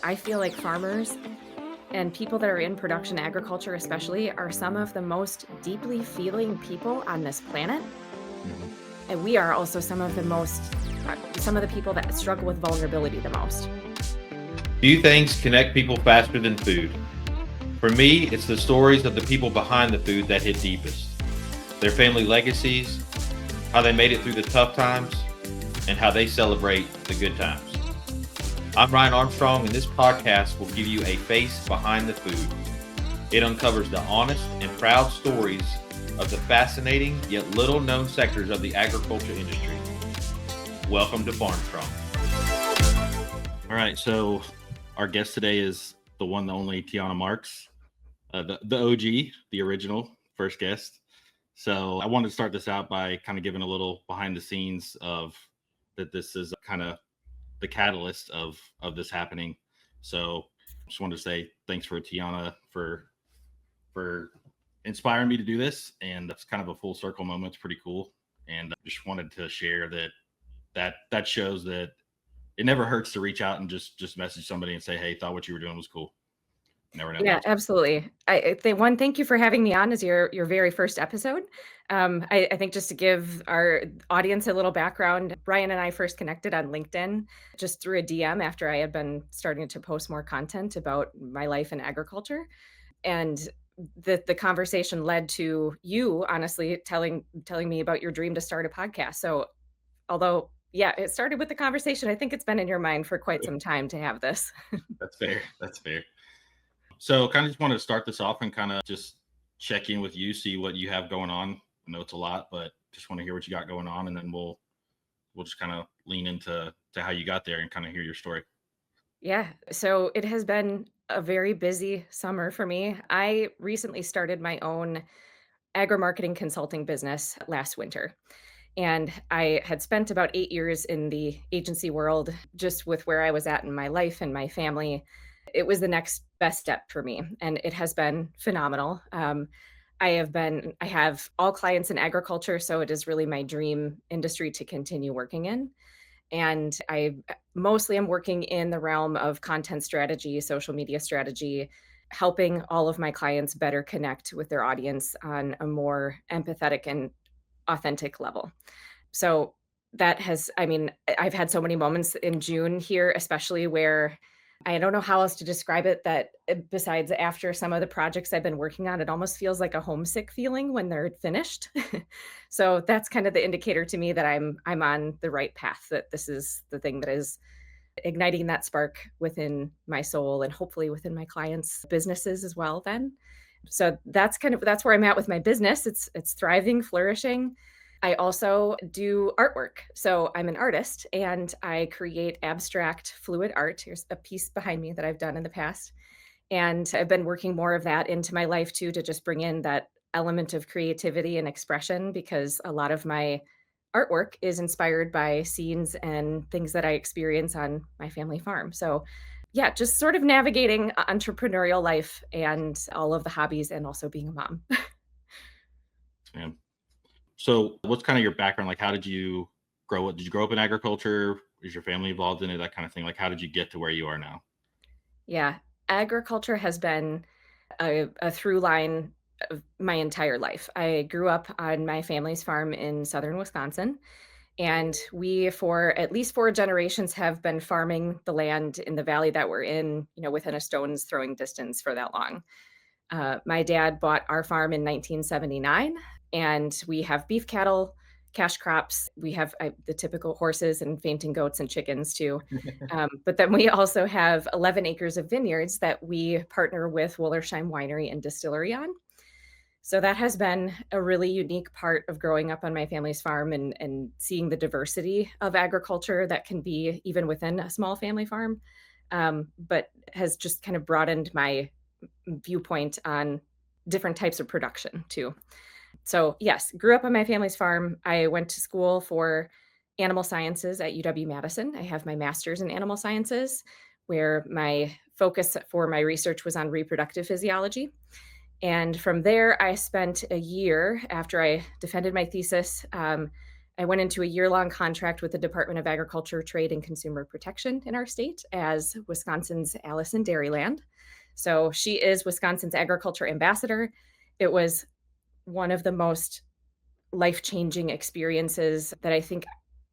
I feel like farmers and people that are in production agriculture especially are some of the most deeply feeling people on this planet. Mhm. And we are also some of the people that struggle with vulnerability the most. Few things connect people faster than food. For me, it's the stories of the people behind the food that hit deepest. Their family legacies, how they made it through the tough times, and how they celebrate the good times. I'm Ryan Armstrong, and this podcast will give you a face behind the food. It uncovers the honest and proud stories of the fascinating yet little known sectors of the agriculture industry. Welcome to Farmstrong. All right, so our guest today is the one, the only Teyanna Marx, the OG, the original first guest. So I wanted to start this out by kind of giving a little behind the scenes of that. This is kind of the catalyst of this happening. So just wanted to say thanks for Teyanna for inspiring me to do this, and that's kind of a full circle moment. It's pretty cool, and I just wanted to share that shows that it never hurts to reach out and just message somebody and say, hey, thought what you were doing was cool. Never know. Yeah, absolutely. Thank you for having me on as your very first episode. I think just to give our audience a little background, Brian and I first connected on LinkedIn just through a DM after I had been starting to post more content about my life in agriculture. And the conversation led to you honestly telling me about your dream to start a podcast. So although, yeah, it started with the conversation, I think it's been in your mind for quite some time to have this. That's fair. That's fair. So kind of just wanted to start this off and kind of just check in with you, see what you have going on. I know it's a lot, but just want to hear what you got going on, and then we'll just kind of lean into how you got there and kind of hear your story. Yeah, so it has been a very busy summer for me. I recently started my own agri-marketing consulting business last winter. And I had spent about 8 years in the agency world, just with where I was at in my life and my family. It was the next best step for me, and it has been phenomenal. I have all clients in agriculture, so it is really my dream industry to continue working in. And I mostly am working in the realm of content strategy, social media strategy, helping all of my clients better connect with their audience on a more empathetic and authentic level. So I've had so many moments in June here, especially where I don't know how else to describe it that besides after some of the projects I've been working on, it almost feels like a homesick feeling when they're finished. So that's kind of the indicator to me that I'm on the right path, that this is the thing that is igniting that spark within my soul and hopefully within my clients' businesses as well then. So that's where I'm at with my business. It's thriving, flourishing. I also do artwork. So I'm an artist and I create abstract fluid art. Here's a piece behind me that I've done in the past. And I've been working more of that into my life too, to just bring in that element of creativity and expression because a lot of my artwork is inspired by scenes and things that I experience on my family farm. So yeah, just sort of navigating entrepreneurial life and all of the hobbies and also being a mom. Man. So what's kind of your background? Like, how did you grow up? Did you grow up in agriculture? Is your family involved in it? That kind of thing. Like, how did you get to where you are now? Yeah, agriculture has been a through line of my entire life. I grew up on my family's farm in southern Wisconsin, and we, for at least 4 generations, have been farming the land in the valley that we're in, within a stone's throwing distance for that long. My dad bought our farm in 1979, and we have beef cattle, cash crops. We have the typical horses and fainting goats and chickens too. But then we also have 11 acres of vineyards that we partner with Wollersheim Winery and Distillery on. So that has been a really unique part of growing up on my family's farm and seeing the diversity of agriculture that can be even within a small family farm, but has just kind of broadened my viewpoint on different types of production too. So, yes, grew up on my family's farm. I went to school for animal sciences at UW-Madison. I have my master's in animal sciences, where my focus for my research was on reproductive physiology. And from there, I spent a year after I defended my thesis, I went into a year-long contract with the Department of Agriculture, Trade, and Consumer Protection in our state as Wisconsin's Allison Dairyland. So she is Wisconsin's agriculture ambassador. It was one of the most life-changing experiences that I think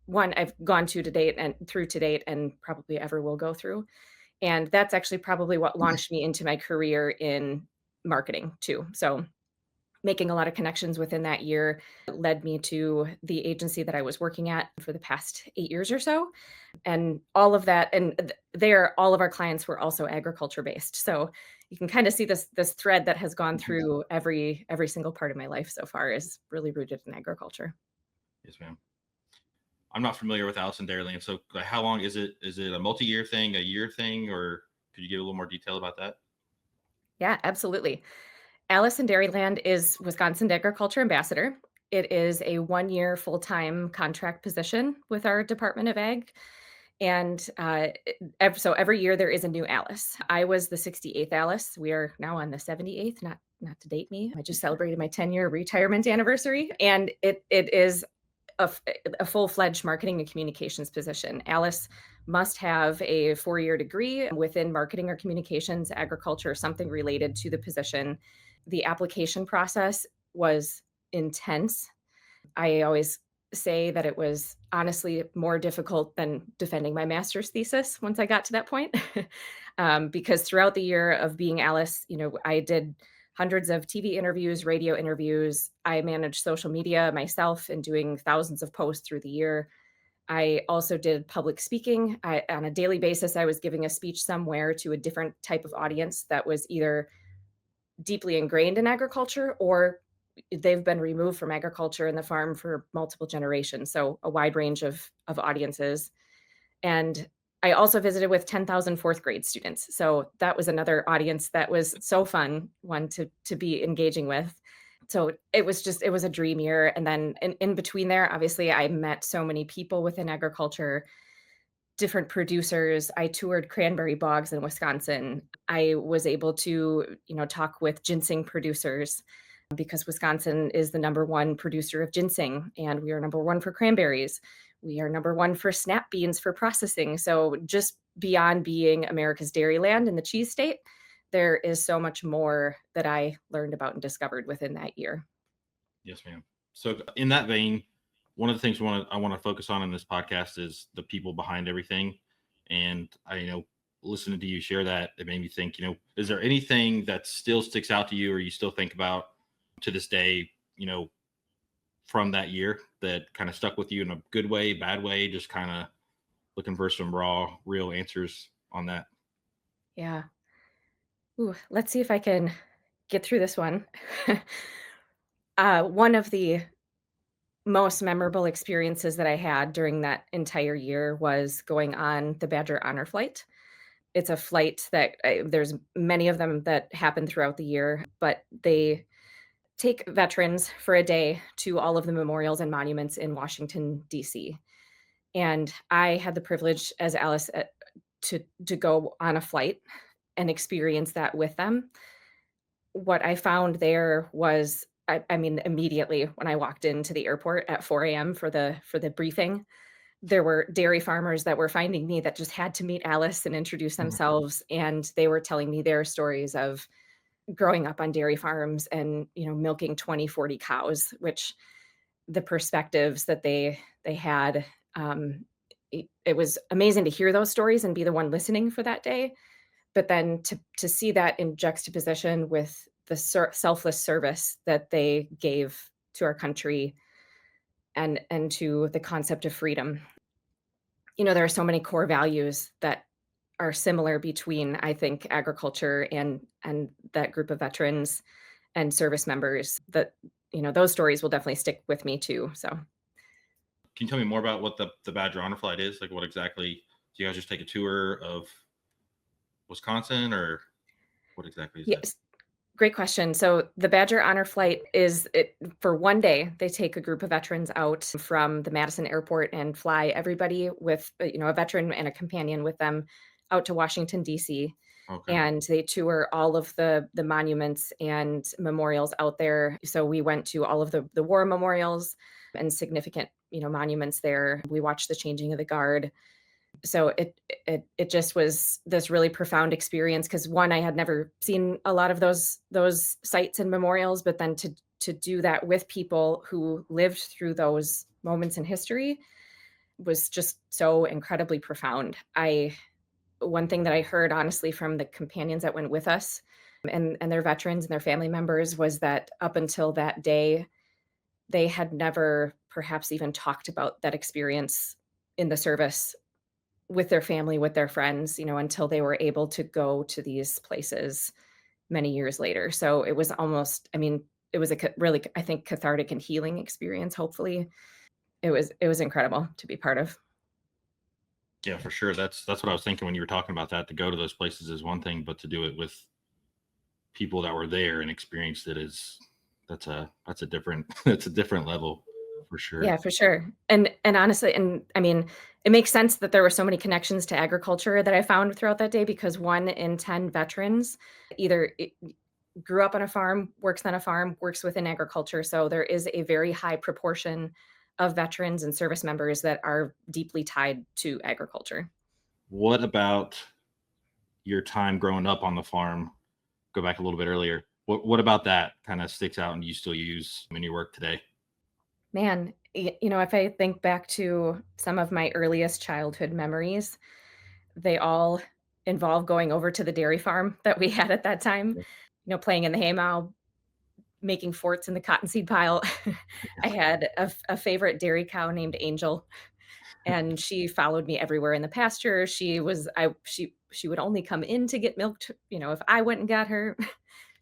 one I've gone to date and through to date and probably ever will go through. And that's actually probably what launched me into my career in marketing too. So making a lot of connections within that year led me to the agency that I was working at for the past 8 years or so, and all of that and there, all of our clients were also agriculture based, so you can kinda see this thread that has gone Mhm. through every single part of my life so far is really rooted in agriculture. Yes, ma'am. I'm not familiar with Alice in Dairyland, so like, how long is it? Is it a multi-year thing, a year thing, or could you give a little more detail about that? Yeah, absolutely. Allison Dairyland is Wisconsin Agriculture Ambassador. It is a one-year full-time contract position with our Department of Ag. And, so every year there is a new Alice. I was the 68th Alice. We are now on the 78th, not to date me. I just celebrated my 10-year retirement anniversary, and it is a f a full-fledged marketing and communications position. Alice must have a four-year degree within marketing or communications, agriculture, something related to the position. The application process was intense. I always say that it was honestly more difficult than defending my master's thesis once I got to that point. Because throughout the year of being Alice, I did hundreds of TV interviews, radio interviews. I managed social media myself and doing thousands of posts through the year. I also did public speaking. On a daily basis, I was giving a speech somewhere to a different type of audience that was either deeply ingrained in agriculture or they've been removed from agriculture and the farm for multiple generations, so a wide range of audiences. And I also visited with 10,000 fourth grade students, so that was another audience that was so fun, one to be engaging with. So it was a dream year, and then in between there, obviously, I met so many people within agriculture, different producers. I toured cranberry bogs in Wisconsin. I was able to, talk with ginseng producers because Wisconsin is the number one producer of ginseng and we are number one for cranberries. We are number one for snap beans for processing. So just beyond being America's Dairyland and the cheese state, there is so much more that I learned about and discovered within that year. Yes, ma'am. So in that vein, one of the things I want to focus on in this podcast is the people behind everything. And I, listening to you share that, it made me think, is there anything that still sticks out to you or you still think about to this day, from that year that kind of stuck with you in a good way, bad way, just kind of looking for some raw, real answers on that? Yeah. Ooh, let's see if I can get through this one. One of the most memorable experiences that I had during that entire year was going on the Badger Honor Flight. It's a flight that there's many of them that happen throughout the year, but they take veterans for a day to all of the memorials and monuments in Washington, D.C. And I had the privilege as Alice to go on a flight and experience that with them. What I found there was I mean, immediately when I walked into the airport at 4 AM for the briefing, there were dairy farmers that were finding me that just had to meet Alice and introduce Mhm. themselves, and they were telling me their stories of growing up on dairy farms and, milking 20, 40 cows, which the perspectives that they had, it was amazing to hear those stories and be the one listening for that day. But then to see that in juxtaposition with the selfless service that they gave to our country and to the concept of freedom. There are so many core values that are similar between, I think, agriculture and that group of veterans and service members that, those stories will definitely stick with me too. So, Can you tell me more about what the Badger Honor Flight is? Like, what exactly do you guys just take a tour of Wisconsin, or what exactly is that? yes, great question. So the Badger Honor Flight is it for one day, they take a group of veterans out from the Madison Airport and fly everybody with, a veteran and a companion with them out to Washington, D.C. Okay. And they tour all of the monuments and memorials out there. So we went to all of the war memorials and significant monuments there. We watched the changing of the guard. So it just was this really profound experience because one, I had never seen a lot of those sites and memorials, but then to do that with people who lived through those moments in history was just so incredibly profound. I One thing that I heard honestly from the companions that went with us and their veterans and their family members was that up until that day, they had never perhaps even talked about that experience in the service with their family, with their friends, until they were able to go to these places many years later. So it was almost, I mean, it was a really, I think, cathartic and healing experience. Hopefully, it was incredible to be part of. Yeah, for sure. That's what I was thinking when you were talking about that. To go to those places is one thing, but to do it with people that were there and experienced it is that's a different it's a different level for sure. Yeah, for sure. And honestly, and I mean, it makes sense that there were so many connections to agriculture that I found throughout that day because 1 in 10 veterans either grew up on a farm, works on a farm, works within agriculture. So there is a very high proportion of veterans and service members that are deeply tied to agriculture. What about your time growing up on the farm? Go back a little bit earlier. What about that kind of sticks out and you still use in your work today? Man, if I think back to some of my earliest childhood memories, they all involve going over to the dairy farm that we had at that time, playing in the haymow, making forts in the cottonseed pile. I had a favorite dairy cow named Angel, and she followed me everywhere in the pasture. She would only come in to get milked, if I went and got her.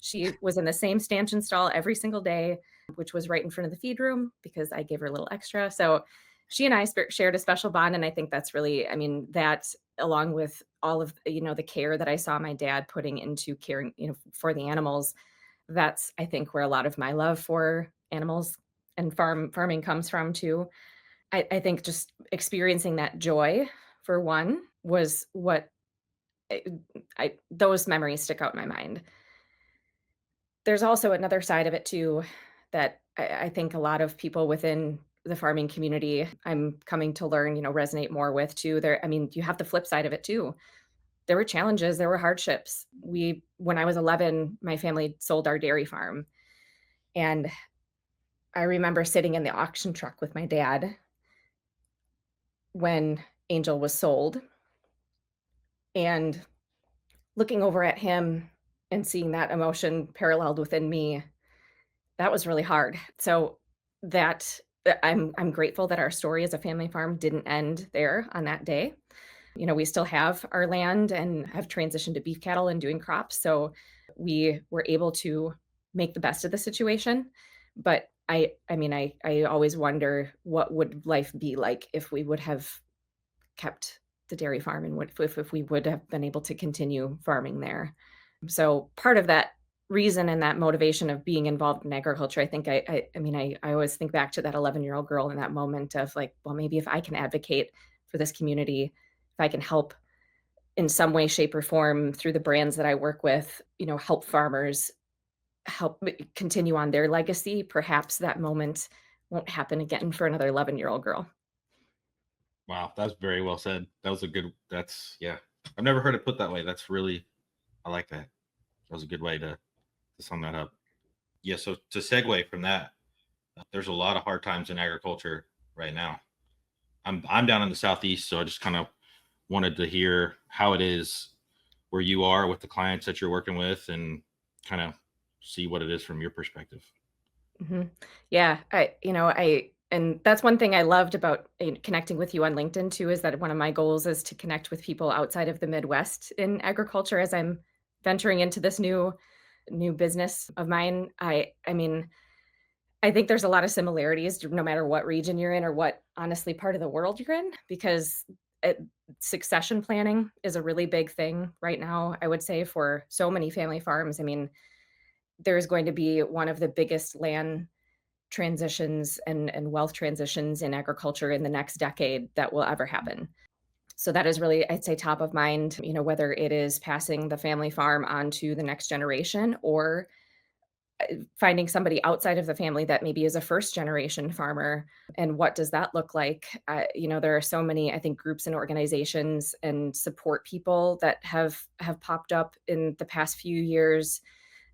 She was in the same stanchion stall every single day, which was right in front of the feed room because I gave her a little extra. So she and I shared a special bond, and I think that's really, I mean, that along with all of the care that I saw my dad putting into caring, for the animals, that's I think where a lot of my love for animals and farming comes from too. I think just experiencing that joy for one was what I, those memories stick out in my mind. There's also another side of it too that I think a lot of people within the farming community I'm coming to learn, resonate more with too. There, I mean, you have the flip side of it too. There were challenges, there were hardships. When I was 11, my family sold our dairy farm. And I remember sitting in the auction truck with my dad when Angel was sold and looking over at him and seeing that emotion paralleled within me. That was really hard. So that I'm grateful that our story as a family farm didn't end there on that day. We still have our land and have transitioned to beef cattle and doing crops. So we were able to make the best of the situation. But I always wonder what would life be like if we would have kept the dairy farm and what if we would have been able to continue farming there. So part of that reason and that motivation of being involved in agriculture, I think I always think back to that 11-year-old girl in that moment of like, well, maybe if I can advocate for this community, if I can help in some way, shape, or form through the brands that I work with, help farmers help continue on their legacy, perhaps that moment won't happen again for another 11-year-old girl. Wow, that's very well said. That was a good. That's yeah. I've never heard it put that way. That's really I like that. That was a good way to sum that up. Yeah. So to segue from that, there's a lot of hard times in agriculture right now. I'm down in the southeast, so I just kind of wanted to hear how it is where you are with the clients that you're working with, and kind of see what it is from your perspective. Mhm. Yeah, and that's one thing I loved about, connecting with you on LinkedIn too, is that one of my goals is to connect with people outside of the Midwest in agriculture as I'm venturing into this new business of mine. I mean, I think there's a lot of similarities no matter what region you're in or what honestly part of the world you're in because it, succession planning is a really big thing right now, I would say for so many family farms. I mean, there's going to be one of the biggest land transitions and wealth transitions in agriculture in the next decade that will ever happen. So that is really, I'd say, top of mind, whether it is passing the family farm on to the next generation or finding somebody outside of the family that maybe is a first generation farmer, and what does that look like? There are so many, I think, groups and organizations and support people that have popped up in the past few years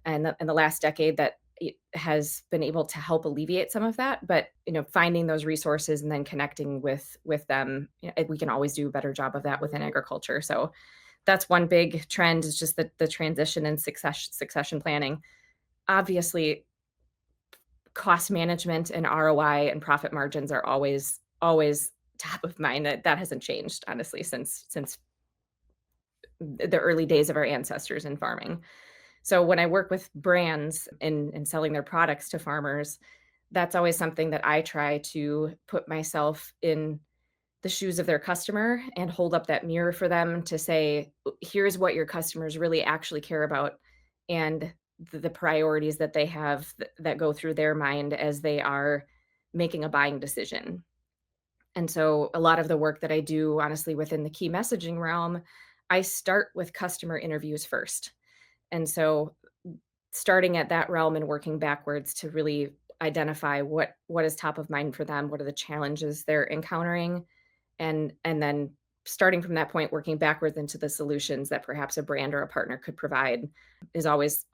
and in the last decade that it has been able to help alleviate some of that. But finding those resources and then connecting with them, we can always do a better job of that within agriculture. So that's one big trend, is just the transition and succession planning. Obviously, cost management and ROI and profit margins are always top of mind. That hasn't changed, honestly, since the early days of our ancestors in farming. So when I work with brands in selling their products to farmers, that's always something that I try to put myself in the shoes of their customer and hold up that mirror for them to say, Here's what your customers really actually care about, and the priorities that they have that go through their mind as they are making a buying decision." And so a lot of the work that I do, honestly, within the key messaging realm, I start with customer interviews first. And so starting at that realm and working backwards to really identify what is top of mind for them, what are the challenges they're encountering, and then starting from that point, working backwards into the solutions that perhaps a brand or a partner could provide, is always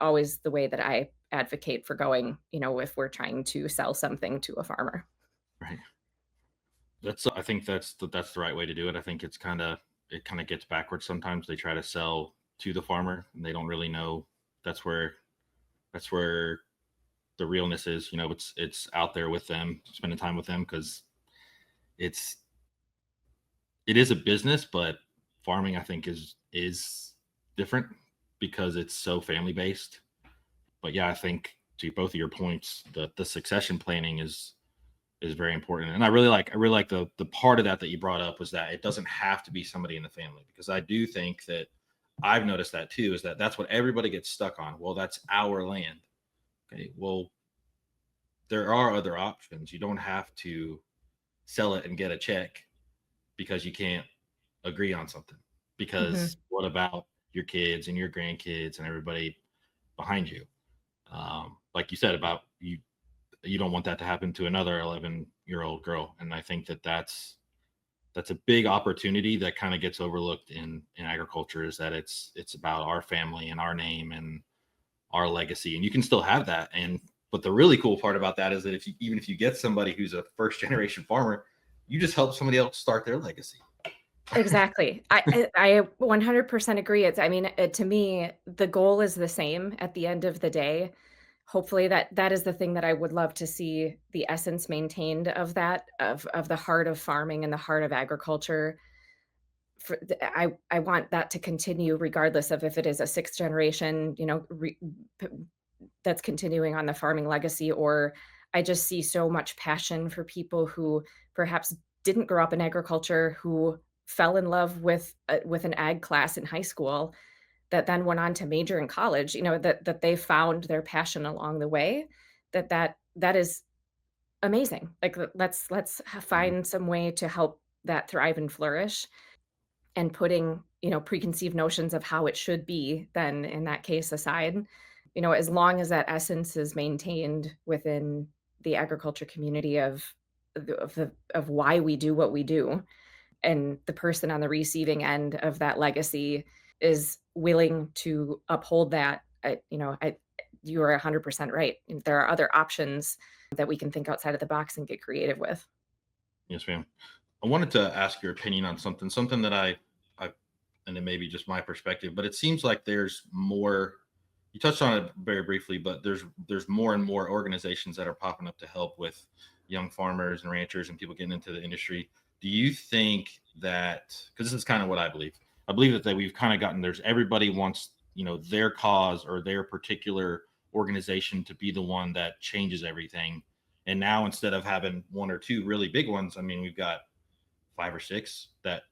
the way that I advocate for going, if we're trying to sell something to a farmer. Right. I think that's the right way to do it. I think it kind of gets backwards sometimes. They try to sell to the farmer and they don't really know that's where that's where the realness is. It's out there with them, spending time with them, because it's it is a business, but farming I think is different because it's so family based. But yeah, I think to both of your points, the succession planning is very important. And I really like the part of that you brought up, was that it doesn't have to be somebody in the family, because I do think that I've noticed that too, is that that's what everybody gets stuck on. Well, that's our land. Okay. Well, there are other options. You don't have to sell it and get a check because you can't agree on something. Because Mhm. what about your kids and your grandkids and everybody behind you? Like you said about you don't want that to happen to another 11-year-old girl. And I think that's a big opportunity that kind of gets overlooked in agriculture, is that it's about our family and our name and our legacy, and you can still have that. And but the really cool part about that is that even if you get somebody who's a first generation farmer, you just help somebody else start their legacy. Exactly. I 100% agree. To me, the goal is the same at the end of the day. Hopefully that is the thing that I would love to see, the essence maintained of that, of the heart of farming and the heart of agriculture. I want that to continue regardless of if it is a 6th generation, p that's continuing on the farming legacy, or I just see so much passion for people who perhaps didn't grow up in agriculture, who fell in love with an ag class in high school, that then went on to major in college, that they found their passion along the way, that is amazing. Like, let's Mhm. find some way to help that thrive and flourish, and putting, preconceived notions of how it should be then in that case aside, as long as that essence is maintained within the agriculture community of why we do what we do, and the person on the receiving end of that legacy is willing to uphold that, you are 100% right. There are other options that we can think outside of the box and get creative with. Yes, ma'am. I wanted to ask your opinion on something that I, and it may be just my perspective, but it seems like there's more. You touched on it very briefly, but there's more and more organizations that are popping up to help with young farmers and ranchers and people getting into the industry. Do you think that, because this is kind of what I believe that we've kind of gotten, there's everybody wants their cause or their particular organization to be the one that changes everything. And now instead of having one or two really big ones, I mean, we've got five or six that,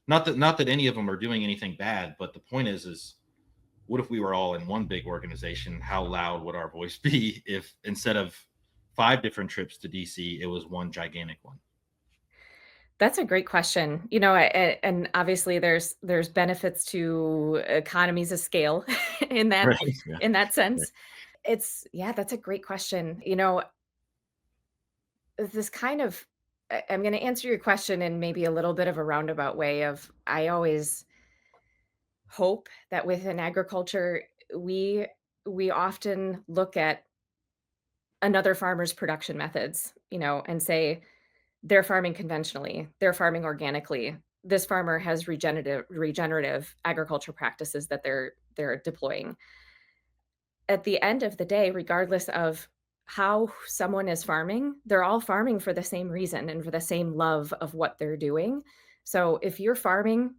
not that any of them are doing anything bad, but the point is what if we were all in one big organization? How loud would our voice be if instead of five different trips to DC, it was one gigantic one? That's a great question. And obviously there's benefits to economies of scale in that Right. Yeah. in that Right. sense. Yeah, that's a great question. This kind of I'm gonna answer your question in maybe a little bit of a roundabout way of I always hope that within agriculture, we we often look at another farmer's production methods, and say they're farming conventionally, they're farming organically. This farmer has regenerative agriculture practices that they're deploying. At the end of the day, regardless of how someone is farming, they're all farming for the same reason and for the same love of what they're doing. So if you're farming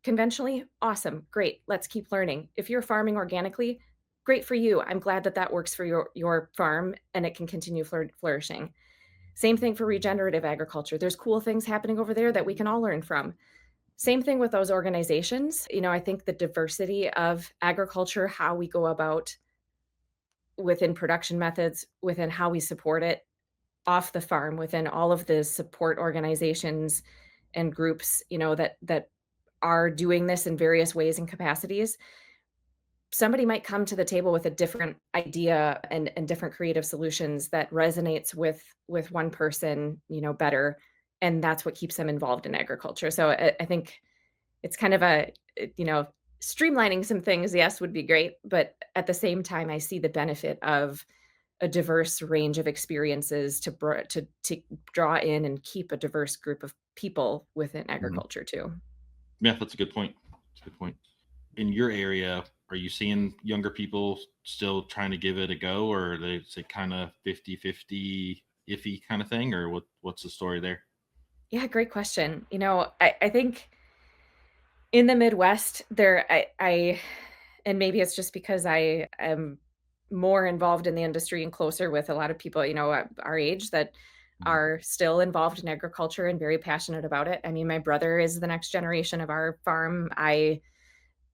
conventionally, awesome, great, let's keep learning. If you're farming organically, great for you. I'm glad that that works for your farm and it can continue flourishing. Same thing for regenerative agriculture. There's cool things happening over there that we can all learn from. Same thing with those organizations. I think the diversity of agriculture, how we go about within production methods, within how we support it off the farm, within all of the support organizations and groups, that are doing this in various ways and capacities. Somebody might come to the table with a different idea and different creative solutions that resonates with one person, better, and that's what keeps them involved in agriculture. So I think it's kind of streamlining some things, yes, would be great, but at the same time, I see the benefit of a diverse range of experiences to draw in and keep a diverse group of people within Mhm. agriculture too. Yeah, that's a good point. That's a good point. In your area, are you seeing younger people still trying to give it a go, or are they say kind of 50-50 iffy kind of thing, or what's the story there? Yeah, great question. I think in the Midwest, and maybe it's just because I am more involved in the industry and closer with a lot of people, our age that Mhm. are still involved in agriculture and very passionate about it. I mean, my brother is the next generation of our farm. I'm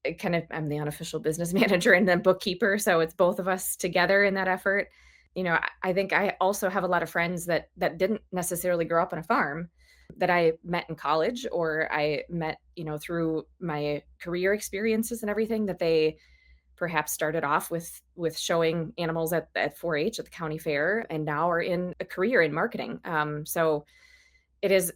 the unofficial business manager and then bookkeeper, so it's both of us together in that effort. I think I also have a lot of friends that didn't necessarily grow up on a farm that I met in college or I met, through my career experiences and everything that they perhaps started off with showing animals at 4-H at the county fair and now are in a career in marketing. So it is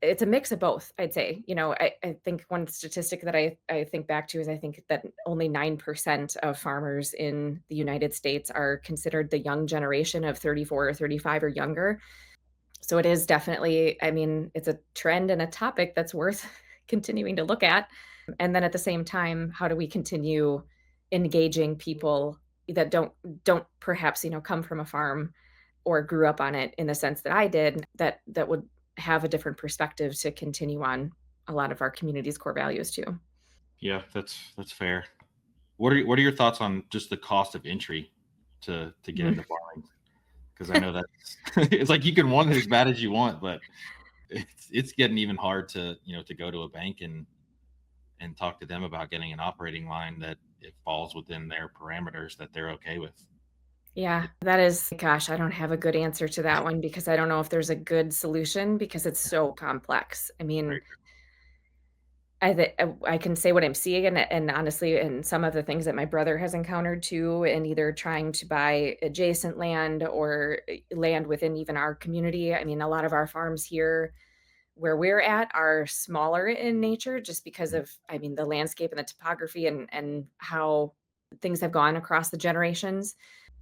it's a mix of both, I'd say. I think one statistic that I think back to is I think that only 9% of farmers in the United States are considered the young generation of 34 or 35 or younger. So it is definitely, I mean, it's a trend and a topic that's worth continuing to look at. And then at the same time, how do we continue engaging people that don't perhaps, come from a farm or grew up on it in the sense that I did, that would have a different perspective to continue on a lot of our community's core values too. Yeah, that's fair. What are your thoughts on just the cost of entry to get Mhm. into farming? Because I know that's it's like you can want it as bad as you want, but it's getting even hard to go to a bank and talk to them about getting an operating line that it falls within their parameters that they're okay with. Yeah, that is gosh, I don't have a good answer to that one because I don't know if there's a good solution because it's so complex. I Very mean, true. I can say what I'm seeing and honestly, and some of the things that my brother has encountered too, and either trying to buy adjacent land or land within even our community. I mean, a lot of our farms here where we're at are smaller in nature just because Mhm. of, I mean, the landscape and the topography and how things have gone across the generations.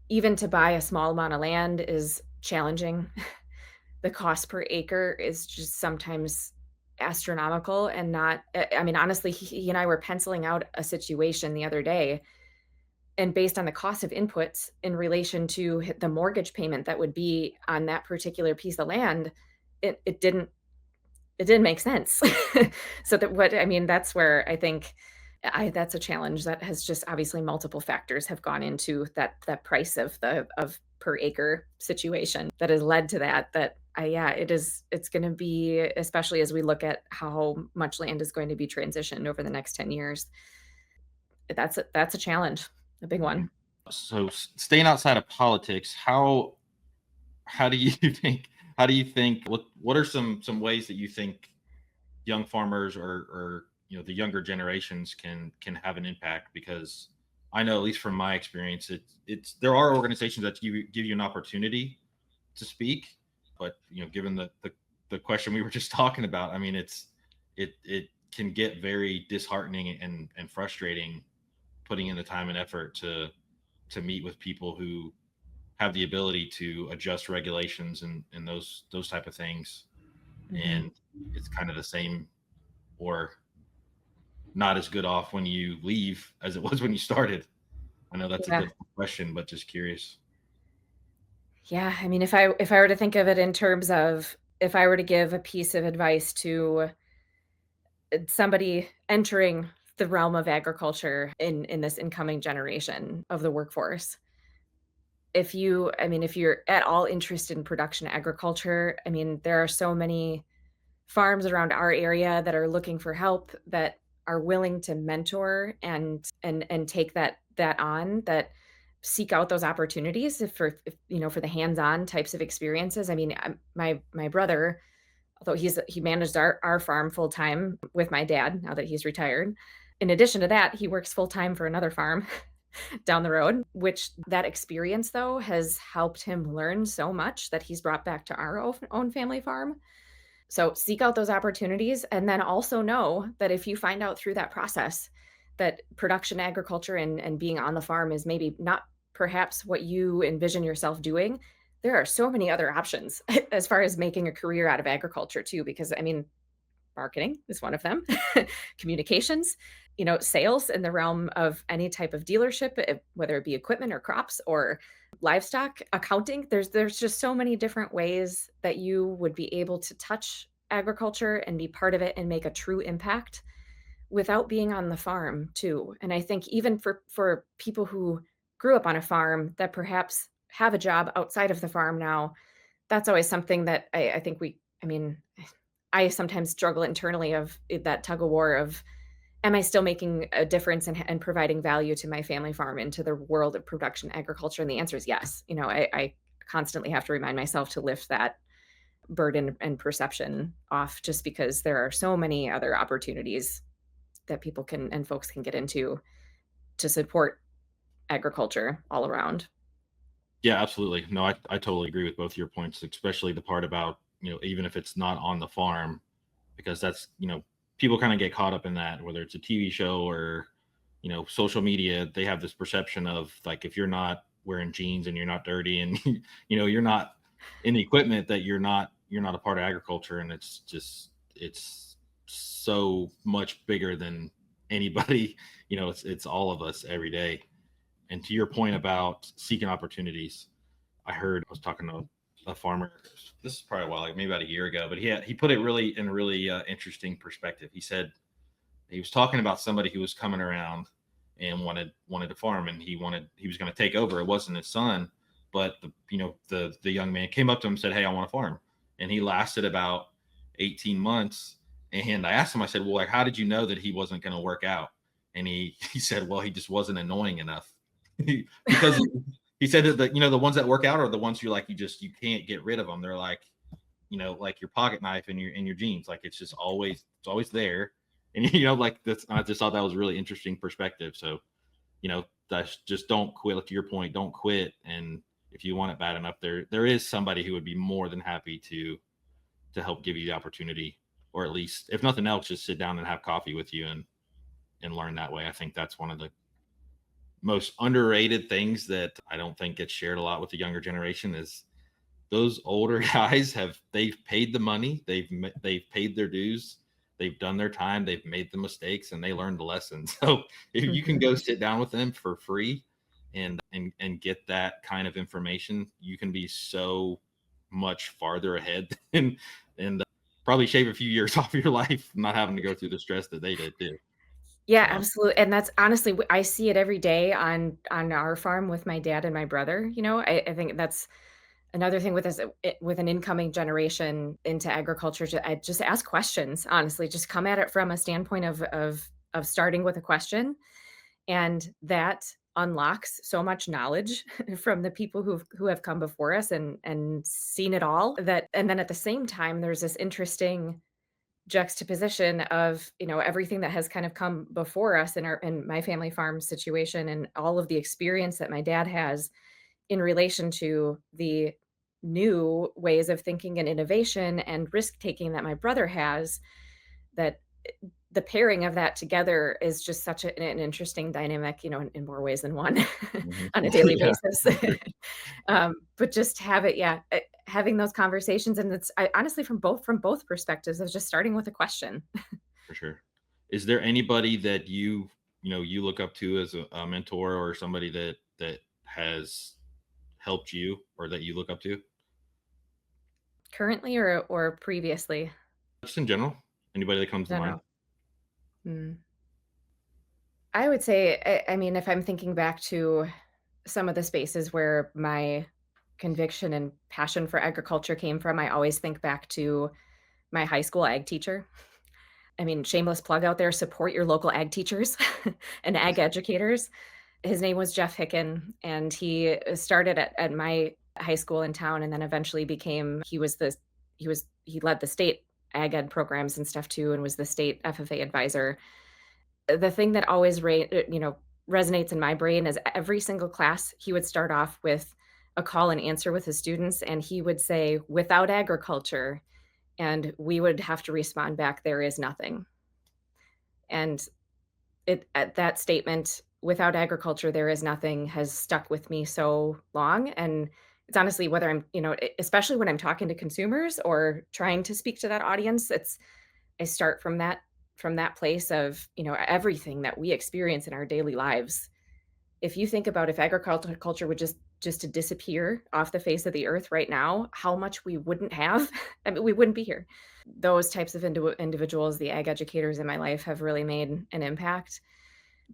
Even to buy a small amount of land is challenging. The cost per acre is just sometimes astronomical and not I mean, honestly, he and I were penciling out a situation the other day, and based on the cost of inputs in relation to the mortgage payment that would be on that particular piece of land, it didn't make sense. So that what I mean, that's where I think that's a challenge that has just obviously multiple factors have gone into that price of the of per acre situation that has led to that yeah, it's gonna be especially as we look at how much land is going to be transitioned over the next 10 years. That's a challenge, a big Mhm. one. So staying outside of politics, how do you think what are some ways that you think young farmers or the younger generations can have an impact? Because I know, at least from my experience, it's there are organizations that give you an opportunity to speak, but given the question we were just talking about, I mean, it can get very disheartening and frustrating putting in the time and effort to meet with people who have the ability to adjust regulations and those type of things. Mhm. And it's kind of the same or not as good off when you leave as it was when you started. I know that's a Yeah. difficult question, but just curious. Yeah, I mean, if I were to think of it in terms of if I were to give a piece of advice to somebody entering the realm of agriculture in this incoming generation of the workforce, if you I mean, if you're at all interested in production agriculture, I mean, there are so many farms around our area that are looking for help, that are willing to mentor and take that on, that seek out those opportunities if, for the hands-on types of experiences. I mean, my brother, although he managed our farm full time with my dad now that he's retired. In addition to that, he works full time for another farm down the road, which that experience though has helped him learn so much that he's brought back to our own family farm. So seek out those opportunities, and then also know that if you find out through that process that production agriculture and being on the farm is maybe not perhaps what you envision yourself doing, there are so many other options as far as making a career out of agriculture too, because I mean, marketing is one of them. Communications, sales in the realm of any type of dealership, whether it be equipment or crops or livestock, accounting. There's just so many different ways that you would be able to touch agriculture and be part of it and make a true impact without being on the farm too. And I think even for people who grew up on a farm that perhaps have a job outside of the farm now, that's always something that I think I mean, I sometimes struggle internally of that tug of war of, am I still making a difference and providing value to my family farm and to the world of production agriculture? And the answer is yes. I constantly have to remind myself to lift that burden and perception off, just because there are so many other opportunities that people can and folks can get into to support agriculture all around. Yeah, absolutely. No, I totally agree with both your points, especially the part about, even if it's not on the farm, because that's, people kind of get caught up in that, whether it's a TV show or, social media, they have this perception of like, if you're not wearing jeans and you're not dirty and, you're not in the equipment that you're not a part of agriculture. And it's so much bigger than anybody, it's all of us every day. And to your point about seeking opportunities, I was talking to a farmer. This is probably a while, like maybe about a year ago, but he put it really in a really interesting perspective. He said he was talking about somebody who was coming around and wanted to farm, and he was going to take over. It wasn't his son, but the young man came up to him and said, "Hey, I want to farm," and he lasted about 18 months. And I asked him, I said, "Well, like, how did you know that he wasn't going to work out?" And he said, "Well, he just wasn't annoying enough." Because he said that the ones that work out are the ones you can't get rid of them. They're like, like your pocket knife in your jeans. Like it's always there. And like that's I just thought that was a really interesting perspective. So, that's just don't quit. Like, to your point, don't quit. And if you want it bad enough, there is somebody who would be more than happy to help give you the opportunity, or at least if nothing else, just sit down and have coffee with you and learn that way. I think that's one of the most underrated things that I don't think gets shared a lot with the younger generation is those older guys they've paid the money, they've paid their dues, they've done their time, they've made the mistakes, and they learned the lesson. So if you can go Mhm. sit down with them for free and get that kind of information, you can be so much farther ahead and probably shave a few years off your life not having to go through the stress that they did too. Yeah, So absolutely, and that's honestly I see it every day on our farm with my dad and my brother. I think that's another thing with with an incoming generation into agriculture. I just ask questions, honestly, just come at it from a standpoint of starting with a question, and that unlocks so much knowledge from the people who have come before us and seen it all, that and then at the same time, there's this interesting juxtaposition of, everything that has kind of come before us in my family farm situation and all of the experience that my dad has in relation to the new ways of thinking and innovation and risk taking that my brother has, that the pairing of that together is just such an interesting dynamic, in more ways than one Mhm. on a daily Yeah, basis. for sure, But just have it, yeah, having those conversations, and it's honestly from both perspectives of just starting with a question. for sure. Is there anybody that you look up to as a mentor or somebody that has helped you or that you look up to? Currently or previously? Just in general, anybody that comes to mind? General. Mm. I would say, I mean, if I'm thinking back to some of the spaces where my conviction and passion for agriculture came from, I always think back to my high school ag teacher. I mean, shameless plug out there, support your local ag teachers and ag educators. His name was Jeff Hicken, and he started at my high school in town and then eventually became he led the state ag ed programs and stuff too and was the state FFA advisor. The thing that always resonates in my brain is every single class, he would start off with a call and answer with his students, and he would say, "Without agriculture," and we would have to respond back, "There is nothing." And it at that statement, "Without agriculture, there is nothing," has stuck with me so long, and it's honestly whether I'm, especially when I'm talking to consumers or trying to speak to that audience, I start from that place of, everything that we experience in our daily lives. If you think about if agriculture would just to disappear off the face of the earth right now, how much we wouldn't have. I mean, we wouldn't be here. Those types of individuals, the ag educators in my life, have really made an impact.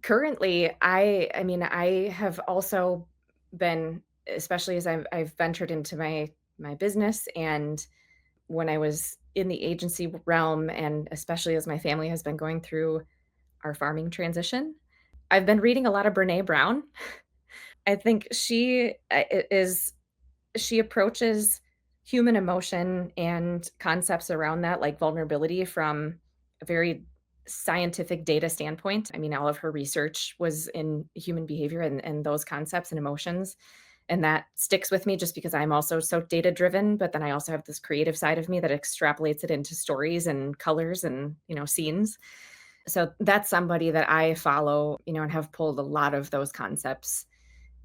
Currently, I mean, I have also been, especially as I've ventured into my business, and when I was in the agency realm, and especially as my family has been going through our farming transition, I've been reading a lot of Brene Brown. I think she approaches human emotion and concepts around that, like vulnerability, from a very scientific data standpoint. I mean, all of her research was in human behavior and those concepts and emotions. And that sticks with me just because I'm also so data driven, but then I also have this creative side of me that extrapolates it into stories and colors and, scenes. So that's somebody that I follow, and have pulled a lot of those concepts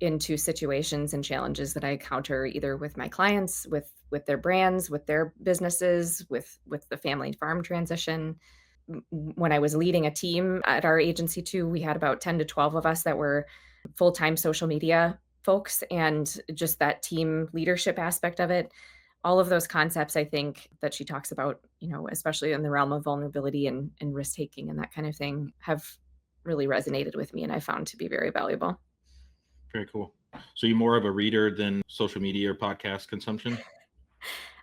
into situations and challenges that I encounter either with my clients, with their brands, with their businesses, with the family farm transition. When I was leading a team at our agency too, we had about 10 to 12 of us that were full-time social media folks, and just that team leadership aspect of it. All of those concepts I think that she talks about, especially in the realm of vulnerability and risk taking and that kind of thing, have really resonated with me and I found to be very valuable. Very cool. So you're more of a reader than social media or podcast consumption?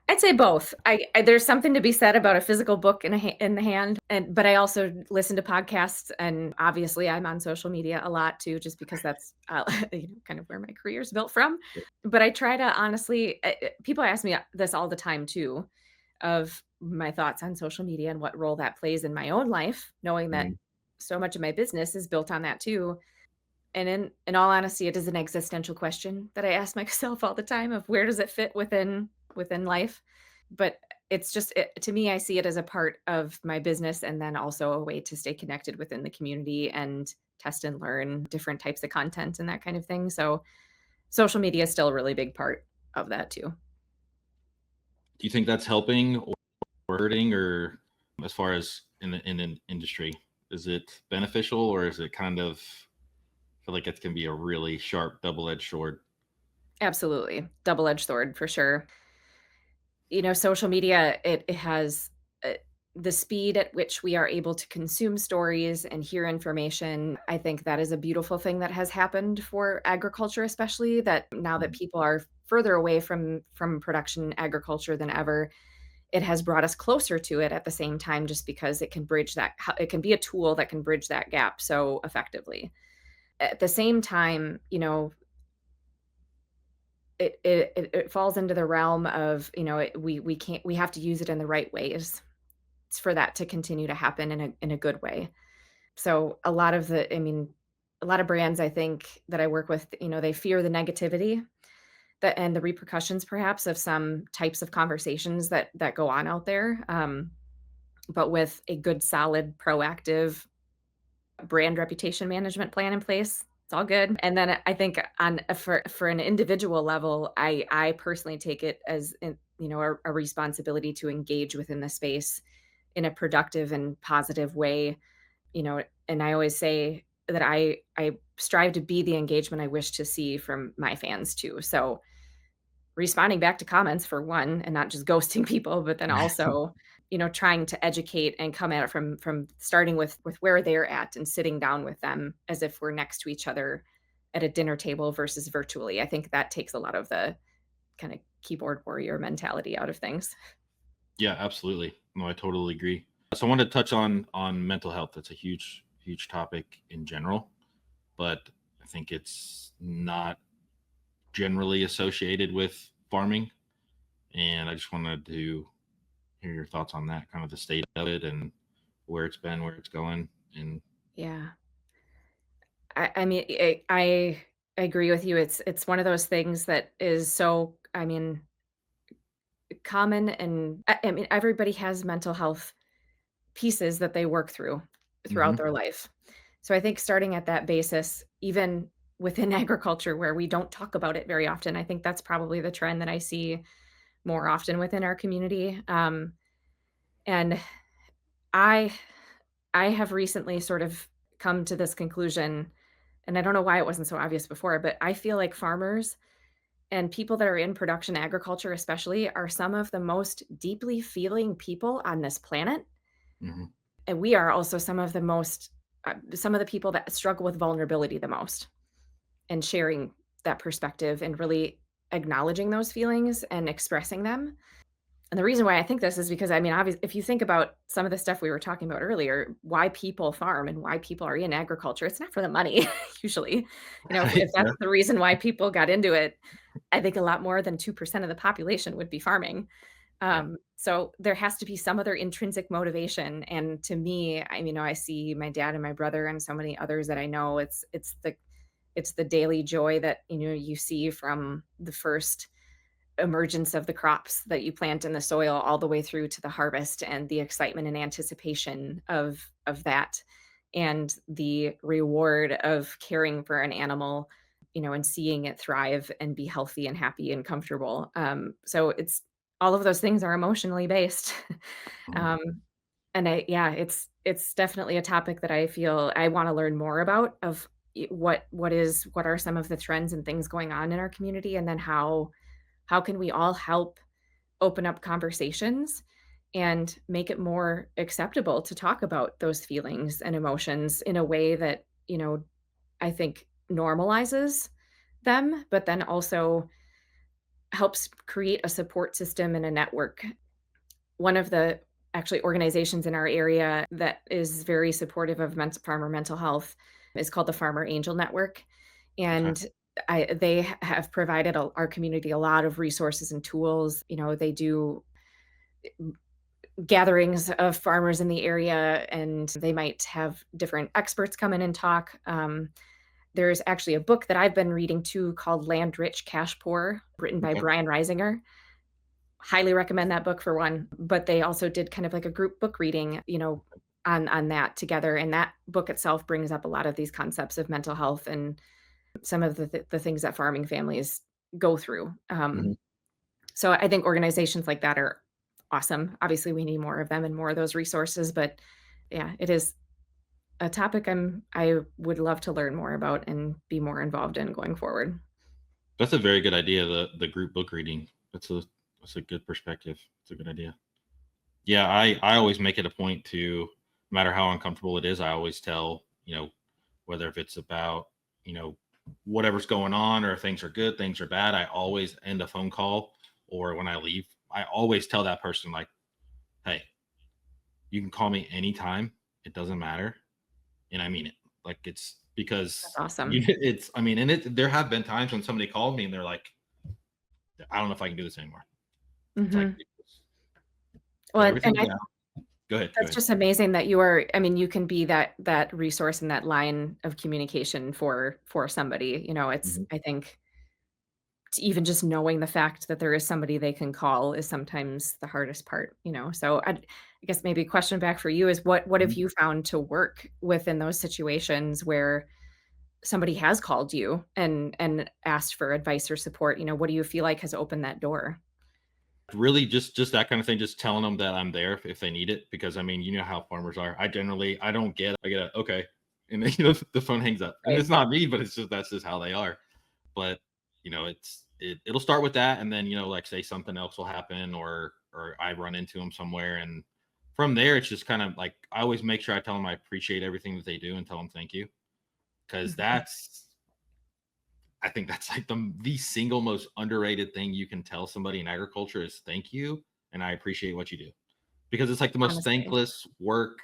I'd say both. I there's something to be said about a physical book in the hand, but I also listen to podcasts, and obviously I'm on social media a lot too, just because that's, kind of where my career is built from. But I try to honestly, people ask me this all the time too, of my thoughts on social media and what role that plays in my own life, knowing that Mhm. so much of my business is built on that too. And in all honesty, it is an existential question that I ask myself all the time of where does it fit within life? But it's just to me, I see it as a part of my business and then also a way to stay connected within the community and test and learn different types of content and that kind of thing. So social media is still a really big part of that too. Do you think that's helping or hurting, or as far as in an industry, is it beneficial or is it kind of feel like it can be a really sharp double-edged sword? Absolutely. Double-edged sword for sure. Social media, it has the speed at which we are able to consume stories and hear information. I think that is a beautiful thing that has happened for agriculture, especially that now that Mhm. people are further away from production agriculture than ever, it has brought us closer to it at the same time, just because it can be a tool that can bridge that gap so effectively. At the same time, it falls into the realm of, we have to use it in the right ways. for that to continue to happen in a good way. So a lot of the I mean, a lot of brands I think that I work with, they fear the negativity that and the repercussions perhaps of some types of conversations that go on out there. But with a good, solid, proactive brand reputation management plan in place, it's all good. And then I think for an individual level, I personally take it as a responsibility to engage within the space in a productive and positive way. And I always say that I strive to be the engagement I wish to see from my fans too. So responding back to comments for one, and not just ghosting people, but then also, trying to educate and come at it from starting with where they're at and sitting down with them as if we're next to each other at a dinner table versus virtually. I think that takes a lot of the kind of keyboard warrior mentality out of things. Yeah, absolutely. No, I totally agree. So I wanted to touch on mental health. That's a huge topic in general, but I think it's not generally associated with farming. And I just wanted to hear your thoughts on that, kind of the state of it and where it's been, where it's going. And Yeah. I mean, I agree with you. It's one of those things that is so, I mean, common, and I mean, everybody has mental health pieces that they work throughout hmm their life. So I think starting at that basis, even within agriculture where we don't talk about it very often, I think that's probably the trend that I see more often within our community. And I I have recently sort of come to this conclusion, and I don't know why it wasn't so obvious before, but I feel like farmers and people that are in production agriculture especially are some of the most deeply feeling people on this planet. hmm And we are also some of the people that struggle with vulnerability the most, and sharing that perspective and really acknowledging those feelings and expressing them. And the reason why I think this is because, I mean, obviously, if you think about some of the stuff we were talking about earlier, why people farm and why people are in agriculture, it's not for the money, usually. If Right. that's Yeah. the reason why people got into it, I think a lot more than 2% of the population would be farming. Yeah. So there has to be some other intrinsic motivation. And to me, I see my dad and my brother and so many others that I know. It's the daily joy that you see from the first emergence of the crops that you plant in the soil all the way through to the harvest, and the excitement and anticipation of that, and the reward of caring for an animal, and seeing it thrive and be healthy and happy and comfortable. So it's all of those things are emotionally based. Mhm. um, and yeah, it's definitely a topic that I feel I want to learn more about, of what are some of the trends and things going on in our community, and then how can we all help open up conversations and make it more acceptable to talk about those feelings and emotions in a way that, I think normalizes them, but then also helps create a support system and a network. One of the actually organizations in our area that is very supportive of farmer mental health is called the Farmer Angel Network. Okay. And they have provided our community a lot of resources and tools. They do gatherings of farmers in the area, and they might have different experts come in and talk. There's actually a book that I've been reading too called Land Rich, Cash Poor, written by Okay. Brian Reisinger. Highly recommend that book for one, but they also did kind of like a group book reading, on that together. And that book itself brings up a lot of these concepts of mental health and some of the things that farming families go through. hmm So I think organizations like that are awesome. Obviously, we need more of them and more of those resources, but yeah, it is a topic I would love to learn more about and be more involved in going forward. That's a very good idea. The group book reading. That's a good perspective. It's a good idea. Yeah, I always make it a point to, no matter how uncomfortable it is, I always tell, whether if it's about, whatever's going on or if things are good, things are bad, I always end a phone call, or when I leave, I always tell that person, like, hey, you can call me anytime. It doesn't matter. And I mean it. Like, it's That's because awesome. it's, I mean, and there have been times when somebody called me and they're like, I don't know if I can do this anymore. It's like, Mhm. Well, and everything's I down. Go ahead. Go That's ahead. just amazing that you are I mean, you can be that resource and that line of communication for somebody, it's Mhm. I think even just knowing the fact that there is somebody they can call is sometimes the hardest part. So I guess maybe a question back for you is what have Mhm. you found to work within those situations where somebody has called you and asked for advice or support? What do you feel like has opened that door? Really, just that kind of thing. Just telling them that I'm there if they need it, because I mean, you know how farmers are. I don't get. I get a okay, and then the phone hangs up, and Right. it's not me, but it's just that's just how they are. But it'll start with that, and then like say something else will happen, or I run into them somewhere, and from there it's just kind of like I always make sure I tell them I appreciate everything that they do and tell them thank you, because Mhm. I think that's like the single most underrated thing you can tell somebody in agriculture is thank you and I appreciate what you do, because it's like the most Honestly. thankless work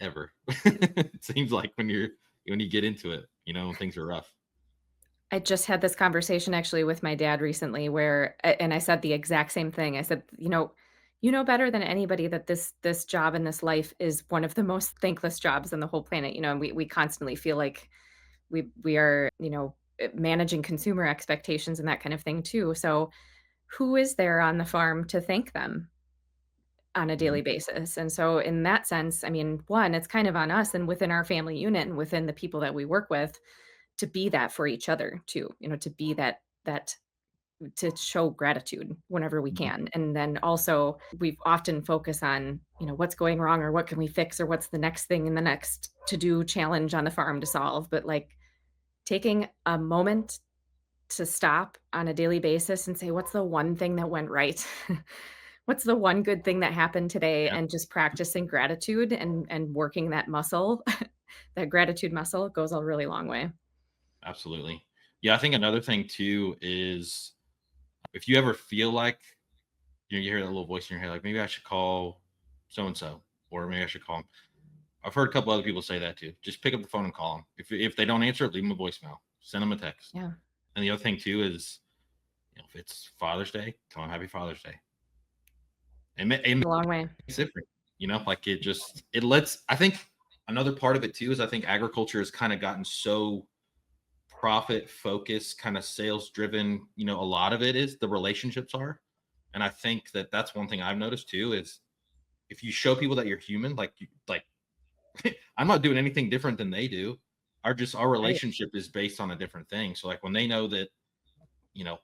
ever. It seems like when you get into it, things are rough. I just had this conversation actually with my dad recently where and I said the exact same thing. I said, you know better than anybody that this job and this life is one of the most thankless jobs on the whole planet, and we constantly feel like we are, managing consumer expectations and that kind of thing too. So, who is there on the farm to thank them on a Mhm, daily basis? And so in that sense, I mean, one, it's kind of on us and within our family unit and within the people that we work with to be that for each other too, to be that to show gratitude whenever we mhm. can. And then also we often focus on, what's going wrong or what can we fix or what's the next thing in the next to do challenge on the farm to solve. But like taking a moment to stop on a daily basis and say, what's the one thing that went right? What's the one good thing that happened today? Yeah, And just practicing gratitude and working that muscle, that gratitude muscle goes a really long way. absolutely. Yeah, I think another thing too is if you ever feel like you hear that little voice in your head, like maybe I should call so and so, or maybe I should call 'em. I've heard a couple other people say that too. Just pick up the phone and call them. If they don't answer, leave them a voicemail, send them a text. Yeah. And the other thing too is, if it's Father's Day, tell them Happy Father's Day. It A long way. makes different. Like it lets. I think another part of it too is I think agriculture has kind of gotten so profit focused, kind of sales driven. A lot of it is the relationships are, and I think that that's one thing I've noticed too is if you show people that you're human, like I'm not doing anything different than they do. Our Right. relationship is based on a different thing. So like when they know that, you know,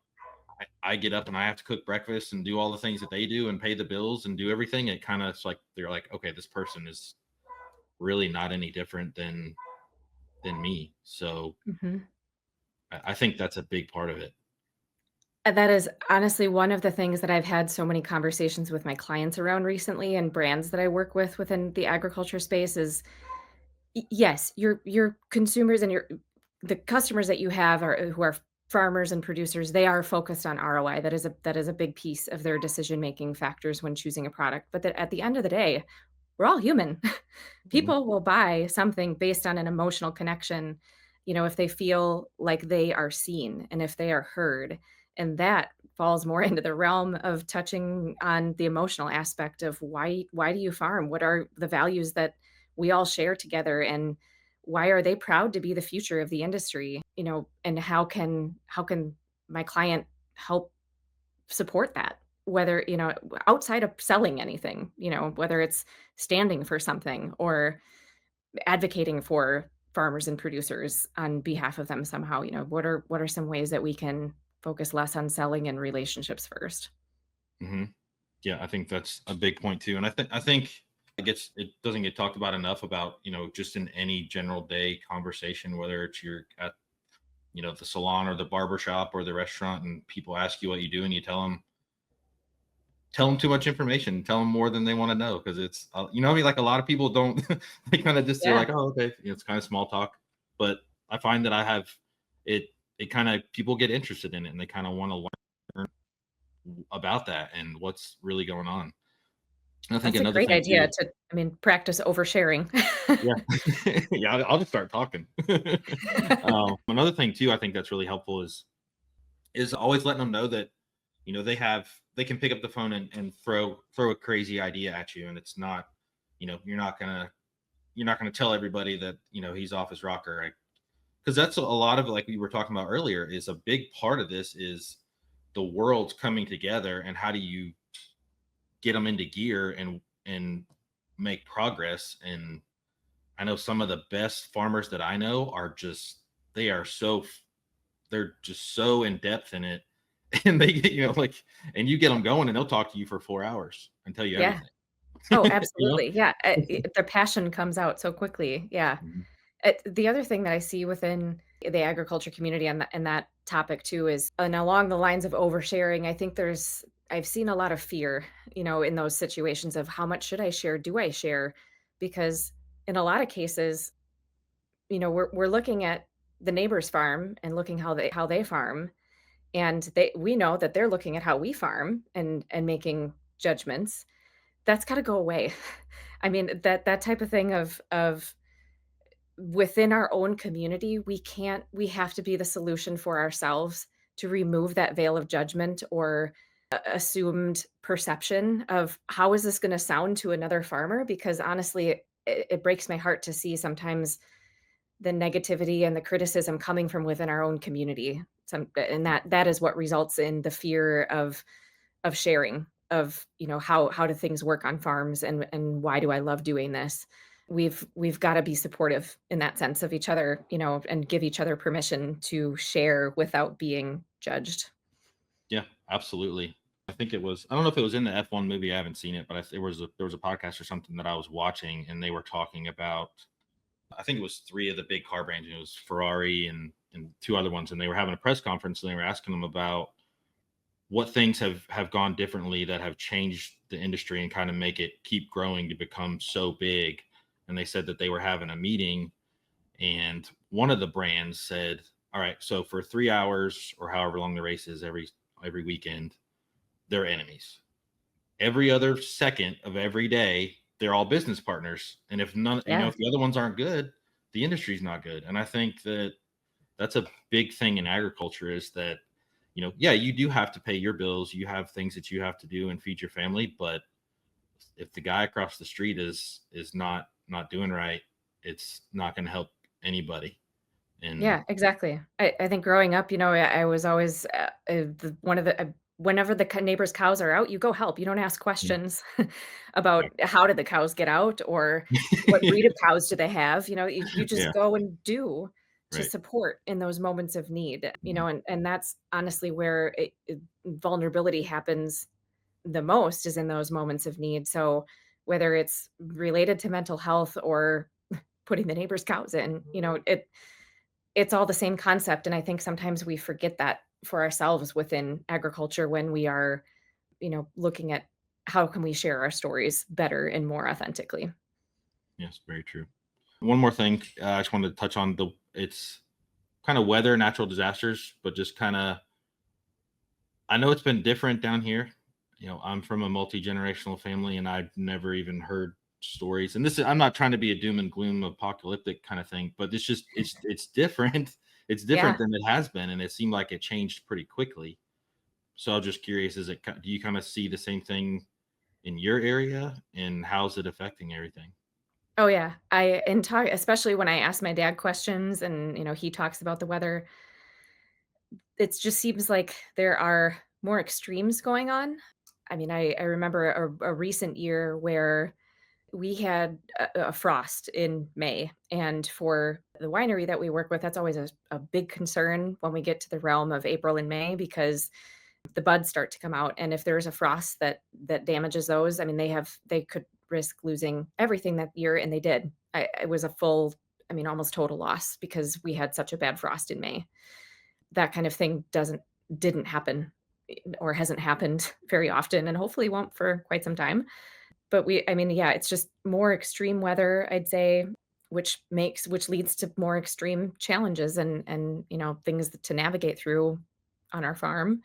I get up and I have to cook breakfast and do all the things that they do and pay the bills and do everything, it kind of it's like they're like, okay, this person is really not any different than me. So Mhm. I think that's a big part of it. And that is honestly one of the things that I've had so many conversations with my clients around recently and brands that I work with within the agriculture space is yes, your consumers and the customers that you have are who are farmers and producers, they are focused on ROI. That is a big piece of their decision-making factors when choosing a product. But that at the end of the day, we're all human. Mhm, People will buy something based on an emotional connection, if they feel like they are seen and if they are heard. And that falls more into the realm of touching on the emotional aspect of why do you farm? What are the values that we all share together and why are they proud to be the future of the industry? And how can my client help support that? Whether, outside of selling anything, whether it's standing for something or advocating for farmers and producers on behalf of them somehow, what are some ways that we can focus less on selling and relationships first? mhm. Yeah, I think that's a big point too. And I think it doesn't get talked about enough about, just in any general day conversation, whether it's you're at, the salon or the barber shop or the restaurant and people ask you what you do and you tell them too much information, tell them more than they want to know because it's what I mean, like a lot of people don't they kind of just they're Yeah. like, oh, okay, it's kind of small talk. But I find that I have it it kind of people get interested in it and they kind of want to learn about that and what's really going on. And I think That's a another great thing idea too. to, I mean, practice oversharing. Yeah. Yeah, I'll just start talking. Another thing too, I think that's really helpful is always letting them know that, they have they can pick up the phone and throw a crazy idea at you, and it's not, you're not gonna tell everybody that he's off his rocker, because that's a lot of, like we were talking about earlier, is a big part of this is the world's coming together, and how do you get them into gear and make progress. And I know some of the best farmers that I know are just, they are so, they're just so in depth in it. And they get, like, and you get them going and they'll talk to you for 4 hours and tell you Yeah. everything. Oh, you know absolutely. Yeah, the passion comes out so quickly. Yeah. Mhm. The other thing that I see within the agriculture community and that topic too is, and along the lines of oversharing, I think I've seen a lot of fear, in those situations of how much should I share? Do I share? Because in a lot of cases, we're looking at the neighbor's farm and looking how they farm, and we know that they're looking at how we farm and making judgments. That's got to go away. I mean, that type of thing of within our own community, we have to be the solution for ourselves to remove that veil of judgment or assumed perception of how is this going to sound to another farmer, because honestly, it breaks my heart to see sometimes the negativity and the criticism coming from within our own community. And that is what results in the fear of sharing, of, how do things work on farms, and why do I love doing this? We've gotta be supportive in that sense of each other, and give each other permission to share without being judged. Yeah, absolutely. I think it was, I don't know if it was in the F1 movie. I haven't seen it, but there was a podcast or something that I was watching, and they were talking about, I think it was three of the big car brands. It was Ferrari and two other ones, and they were having a press conference, and they were asking them about what things have gone differently that have changed the industry and kind of make it keep growing to become so big. And they said that they were having a meeting, and one of the brands said, all right, so for 3 hours or however long the race is every weekend, they're enemies. Every other second of every day, they're all business partners. And if none, Yeah. if the other ones aren't good, the industry's not good. And I think that that's a big thing in agriculture, is that, yeah, you do have to pay your bills. You have things that you have to do and feed your family. But if the guy across the street is not doing right, it's not going to help anybody. And Yeah, exactly. I think growing up, I was always, one of the whenever the neighbor's cows are out, you go help. You don't ask mm, questions about how did the cows get out, or what breed of cows do they have. You just yeah, go and do to right. support in those moments of need. Mhm. And that's honestly where vulnerability happens the most, is in those moments of need. So whether it's related to mental health or putting the neighbor's cows in, it's all the same concept, and I think sometimes we forget that for ourselves within agriculture when we are, looking at how can we share our stories better and more authentically. Yes, very true. One more thing, I just wanted to touch on, it's kind of weather, natural disasters, but just kind of, I know it's been different down here. I'm from a multi-generational family, and I've never even heard stories. And this is, I'm not trying to be a doom and gloom apocalyptic kind of thing, but it's different. It's different Yeah. than it has been, and it seemed like it changed pretty quickly. So I'm just curious, do you kind of see the same thing in your area, and how's it affecting everything? Oh, yeah. I and talk especially when I ask my dad questions and, he talks about the weather, it just seems like there are more extremes going on. I mean, I remember a recent year where we had a frost in May, and for the winery that we work with, that's always a big concern when we get to the realm of April and May, because the buds start to come out, and if there's a frost that damages those, I mean, they could risk losing everything that year, and they did. It was a full, I mean, almost total loss because we had such a bad frost in May. That kind of thing didn't happen, or hasn't happened very often, and hopefully won't for quite some time. But I mean, yeah, it's just more extreme weather, I'd say, which leads to more extreme challenges and, things to navigate through on our farm.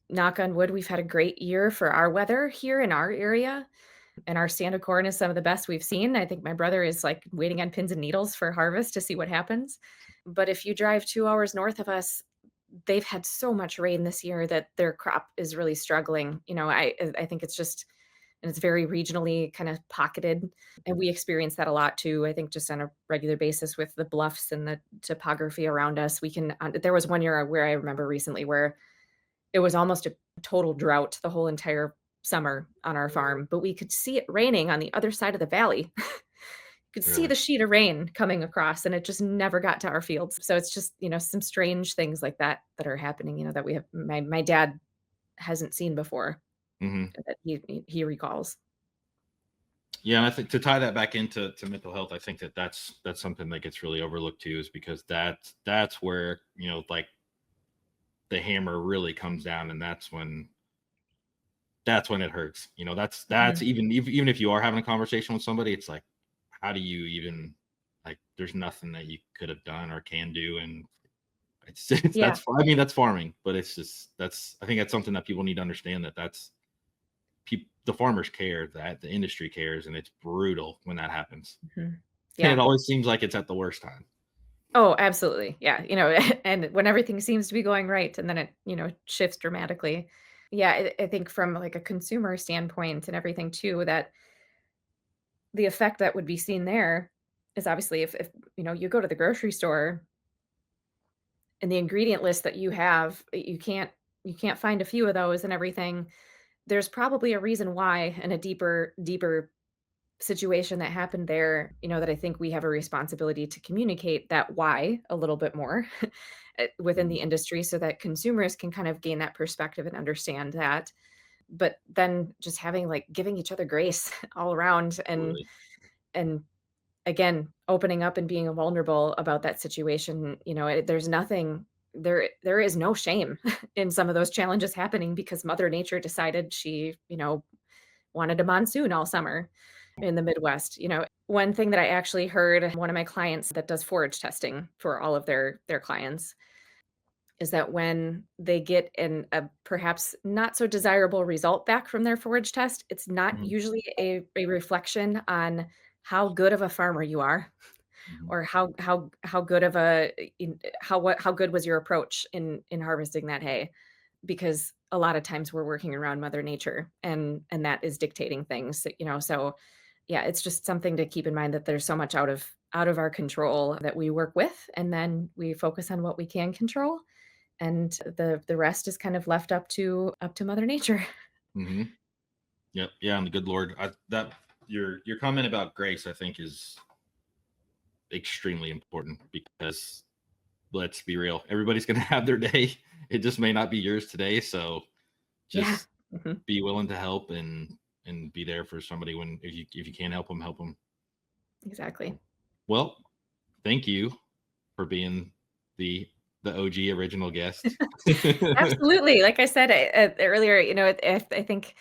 Knock on wood, we've had a great year for our weather here in our area, and our stand of corn is some of the best we've seen. I think my brother is, like, waiting on pins and needles for harvest to see what happens. But if you drive 2 hours north of us, they've had so much rain this year that their crop is really struggling. I think it's just and it's very regionally kind of pocketed, and we experience that a lot too, I think just on a regular basis with the bluffs and the topography around us. There was one year where I remember recently where it was almost a total drought the whole entire summer on our farm, but we could see it raining on the other side of the valley. You could see Really. the sheet of rain coming across, and it just never got to our fields. So it's just, some strange things like that that are happening, that we have my dad hasn't seen before Hmm. that he recalls. Yeah, and I think to tie that back into mental health, I think that's something that gets really overlooked too, is because that's where like the hammer really comes down, and that's when it hurts. That's Mhm. even if you are having a conversation with somebody, it's like, how do you even, like, there's nothing that you could have done or can do, and it's Yeah, that's I mean that's farming, but it's just that's I think that's something that people need to understand, that's the farmers care, that the industry cares, and it's brutal when that happens, mhm. and it Yeah. always seems like it's at the worst time. Oh, absolutely. Yeah, and when everything seems to be going right and then it, shifts dramatically. Yeah, I think from, like, a consumer standpoint and everything too, that the effect that would be seen there is obviously if, you go to the grocery store and the ingredient list that you have, you can't find a few of those and everything. There's probably a reason why and a deeper situation that happened there, that I think we have a responsibility to communicate that why a little bit more within the Mhm. industry so that consumers can kind of gain that perspective and understand that. But then just having like giving each other grace all around Absolutely. and again, opening up and being vulnerable about that situation, there's nothing there is no shame in some of those challenges happening because Mother Nature decided she, wanted a monsoon all summer in the Midwest. One thing that I actually heard one of my clients that does forage testing for all of their clients is that when they get a perhaps not so desirable result back from their forage test, it's not Mhm. usually a reflection on how good of a farmer you are Mhm. or how good of a how good was your approach in harvesting that hay because a lot of times we're working around mother nature and that is dictating things so yeah, it's just something to keep in mind that there's so much out of our control that we work with and then we focus on what we can control and the rest is kind of left up to mother nature. Mhm. Yep. Yeah, and the good Lord, that your comment about grace, I think, is extremely important, because let's be real, everybody's going to have their day. It just may not be yours today, so Yeah. just Mhm. be willing to help, and be there for somebody when if you can't help them, help them. Exactly. Well, thank you for being the OG original guest. Absolutely. Like I said earlier, I think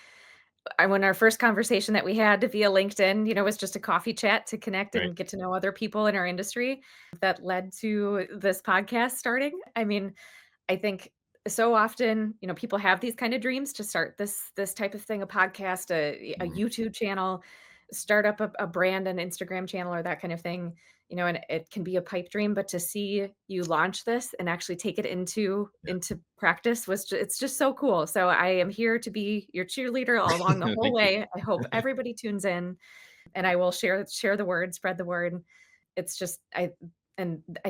when our first conversation that we had via LinkedIn, was just a coffee chat to connect Right. and get to know other people in our industry that led to this podcast starting. I mean, I think so often, people have these kind of dreams to start this type of thing, a podcast, a Mhm. YouTube channel, start up a brand, an Instagram channel, or that kind of thing. And it can be a pipe dream, but to see you launch this and actually take it into Yeah. into practice it's just so cool. So I am here to be your cheerleader all along the whole Thank you. way. I hope everybody tunes in, and I will share the word, spread the word. It's just I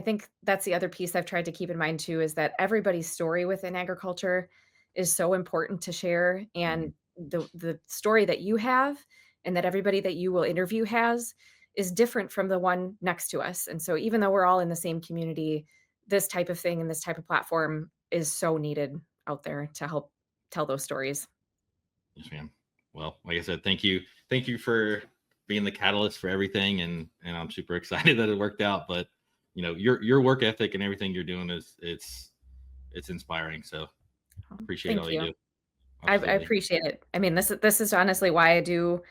think that's the other piece I've tried to keep in mind too is that everybody's story within agriculture is so important to share Mhm. and the story that you have and that everybody that you will interview has is different from the one next to us. And so even though we're all in the same community, this type of thing and this type of platform is so needed out there to help tell those stories. Yes, ma'am. Well, like I said, thank you for being the catalyst for everything, and I'm super excited that it worked out. But your work ethic and everything you're doing is it's inspiring. So appreciate Thank all you you. do. I Absolutely. appreciate it. I mean, this is honestly why I do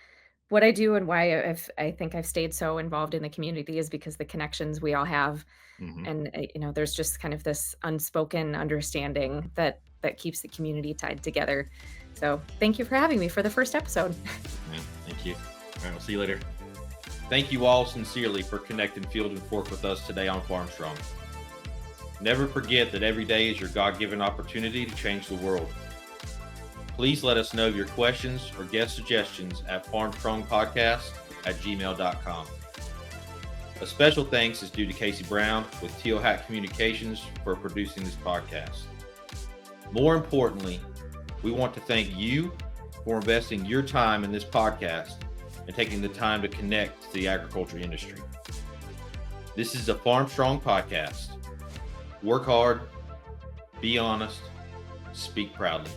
what I do and why I think I've stayed so involved in the community is because the connections we all have, Hmm. and there's just kind of this unspoken understanding that keeps the community tied together. So thank you for having me for the first episode. Yeah. Thank you. All right. We'll see you later. Thank you all sincerely for connecting Field and Fork with us today on Farmstrong. Never forget that every day is your God-given opportunity to change the world. Please let us know your questions or guest suggestions at farmstrongpodcast@gmail.com. A special thanks is due to Casey Brown with Teal Hat Communications for producing this podcast. More importantly, we want to thank you for investing your time in this podcast and taking the time to connect to the agriculture industry. This is the Farmstrong Podcast. Work hard, be honest, speak proudly.